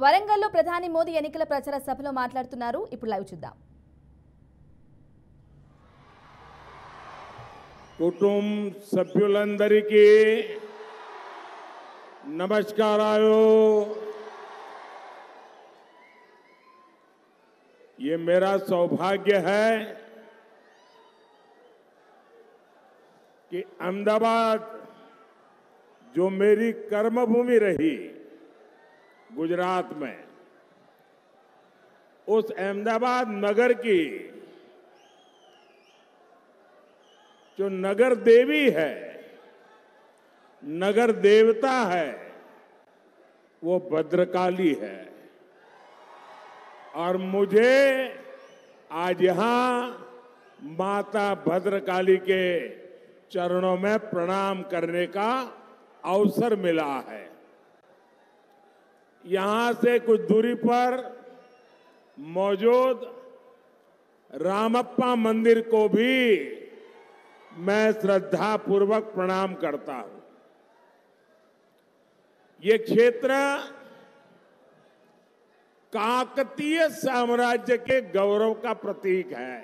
వరంగల్లో ప్రధాని మోదీ ఎన్నికల ప్రచార సభలో మాట్లాడుతున్నారు. ఇప్పుడు లైవ్ చూద్దాం. కుటుంబ సభ్యులందరికీ నమస్కారాలు. ये मेरा सौभाग्य है कि अहमदाबाद जो मेरी कर्मभूमि रही गुजरात में, उस अहमदाबाद नगर की जो नगर देवी है, नगर देवता है, वो भद्रकाली है। और मुझे आज यहां माता भद्रकाली के चरणों में प्रणाम करने का अवसर मिला है। यहां से कुछ दूरी पर मौजूद रामप्पा मंदिर को भी मैं श्रद्धापूर्वक प्रणाम करता हूं। ये क्षेत्र काकतीय साम्राज्य के गौरव का प्रतीक है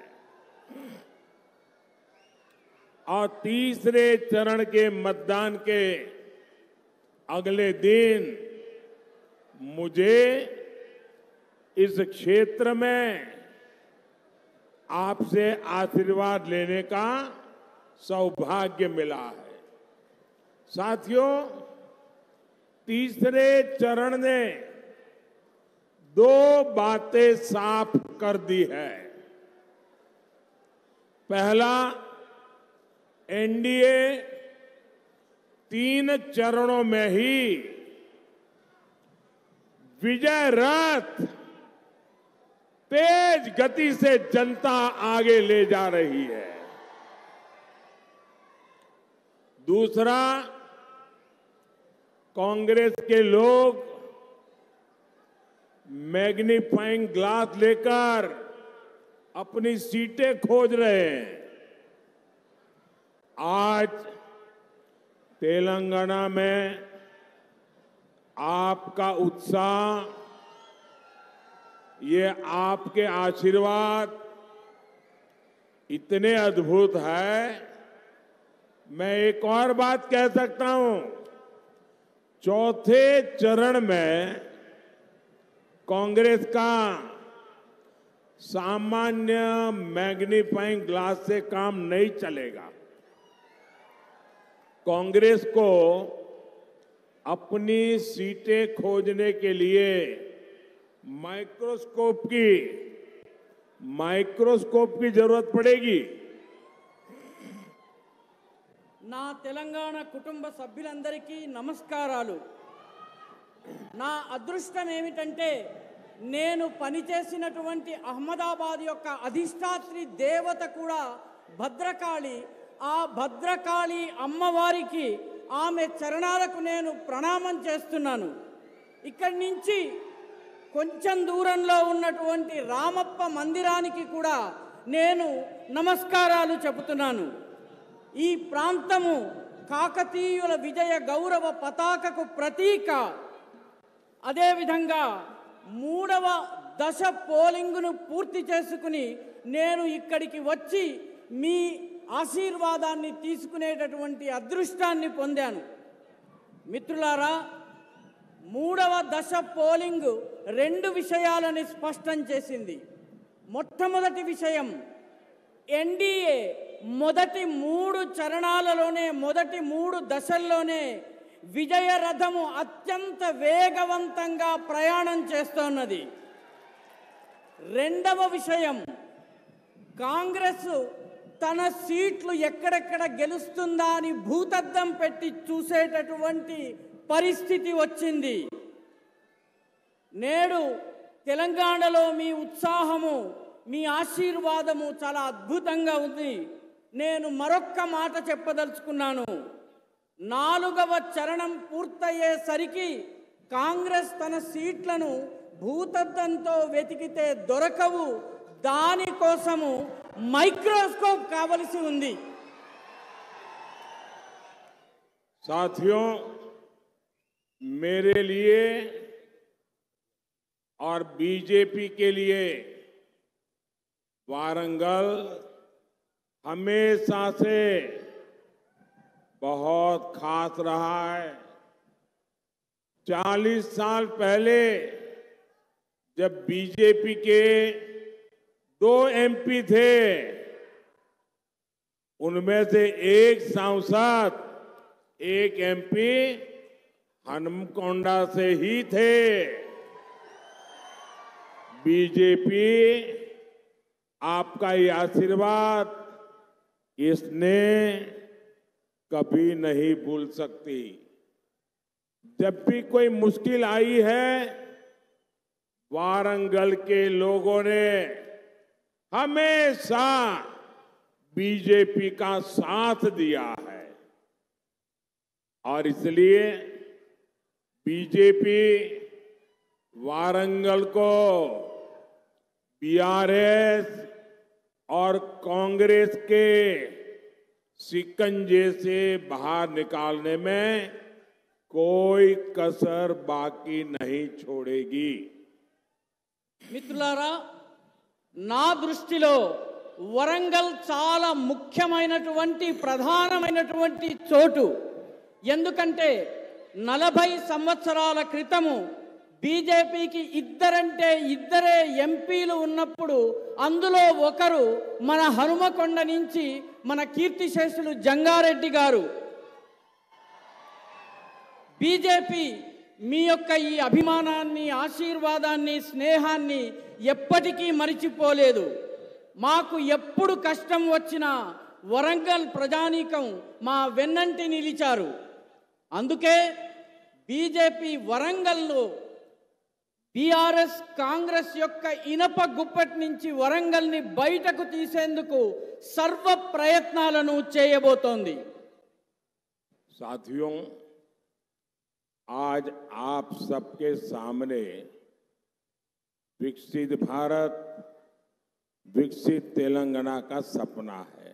और तीसरे चरण के मतदान के अगले दिन मुझे इस क्षेत्र में आपसे आशीर्वाद लेने का सौभाग्य मिला है। साथियों, तीसरे चरण ने दो बातें साफ कर दी है। पहला, एनडीए 3 चरणों में ही विजय रथ तेज गति से जनता आगे ले जा रही है। दूसरा, कांग्रेस के लोग मैग्नीफाइंग ग्लास लेकर अपनी सीटें खोज रहे हैं। आज तेलंगाना में आपका उत्साह, ये आपके आशीर्वाद इतने अद्भुत है। मैं एक और बात कह सकता हूं, चौथे चरण में कांग्रेस का सामान्य मैग्नीफाइंग ग्लास से काम नहीं चलेगा। कांग्रेस को अपनी सीटें खोजने के लिए माइक्रोस्कोप की जरूरत पड़ेगी। నా తెలంగాణ కుటుంబ సభ్యులందరికీ నమస్కారాలు. నా అదృష్టం ఏమిటంటే నేను పనిచేసినటువంటి అహ్మదాబాద్ యొక్క అధిష్టాత్రి దేవత కూడా భద్రకాళి. ఆ భద్రకాళి అమ్మవారికి, ఆమె చరణాలకు నేను ప్రణామం చేస్తున్నాను. ఇక్కడి నుంచి కొంచెం దూరంలో ఉన్నటువంటి రామప్ప మందిరానికి కూడా నేను నమస్కారాలు చెబుతున్నాను. ఈ ప్రాంతము కాకతీయుల విజయ గౌరవ పతాకకు ప్రతీక. అదేవిధంగా 3వ దశ పోలింగును పూర్తి చేసుకుని నేను ఇక్కడికి వచ్చి మీ ఆశీర్వాదాన్ని తీసుకునేటటువంటి అదృష్టాన్ని పొందాను. మిత్రులారా, 3వ దశ పోలింగ్ 2 విషయాలని స్పష్టం చేసింది. మొట్టమొదటి విషయం, ఎన్డీఏ మొదటి 3 చరణాలలోనే, మొదటి 3 దశల్లోనే విజయ రథము అత్యంత వేగవంతంగా ప్రయాణం చేస్తున్నది. రెండవ విషయం, కాంగ్రెస్ తన సీట్లు ఎక్కడెక్కడ గెలుస్తుందా అని భూతద్దం పెట్టి చూసేటటువంటి పరిస్థితి వచ్చింది. నేడు తెలంగాణలో మీ ఉత్సాహము, మీ ఆశీర్వాదము చాలా అద్భుతంగా ఉంది. నేను మరొక్క మాట చెప్పదలుచుకున్నాను. 4వ చరణం పూర్తయ్యేసరికి కాంగ్రెస్ తన సీట్లను భూతద్దంతో వెతికితే దొరకవు. దానికోసము మైక్రోస్కోప్ కావలసి ఉంది. साथियों, मेरे लिए और बीजेपी के लिए वारंगल हमेशा से बहुत खास रहा है। 40 साल पहले जब बीजेपी के 2 एमपी थे, उनमें से एक सांसद, एक एमपी हनुमकोंडा से ही थे। बीजेपी आपका ये आशीर्वाद इसने कभी नहीं भूल सकती। जब भी कोई मुश्किल आई है, वारंगल के लोगों ने हमेशा बीजेपी का साथ दिया है और इसलिए बीजेपी वारंगल को बीआरएस और कांग्रेस के शिकंजे से बाहर निकालने में कोई कसर बाकी नहीं छोड़ेगी। మిత్రులారా, నా దృష్టిలో వరంగల్ చాలా ముఖ్యమైనటువంటి ప్రధానమైనటువంటి చోటు. ఎందుకంటే 40 సంవత్సరాల క్రితము బీజేపీకి ఇద్దరే ఎంపీలు ఉన్నప్పుడు అందులో ఒకరు మన హనుమకొండ నుంచి మన కీర్తిశేషులు జంగారెడ్డి గారు. బీజేపీ మీ యొక్క ఈ అభిమానాన్ని, ఆశీర్వాదాన్ని, స్నేహాన్ని ఎప్పటికీ మరిచిపోలేదు. మాకు ఎప్పుడు కష్టం వచ్చినా వరంగల్ ప్రజానీకం మా వెన్నంటి నిలిచారు. అందుకే బీజేపీ వరంగల్లో బీఆర్ఎస్ కాంగ్రెస్ యొక్క ఇనప గుప్పటి నుంచి వరంగల్ని బయటకు తీసేందుకు సర్వ ప్రయత్నాలను చేయబోతోంది. साथियों, आज आप सबके सामने विकसित भारत, विकसित तेलंगाना का सपना है।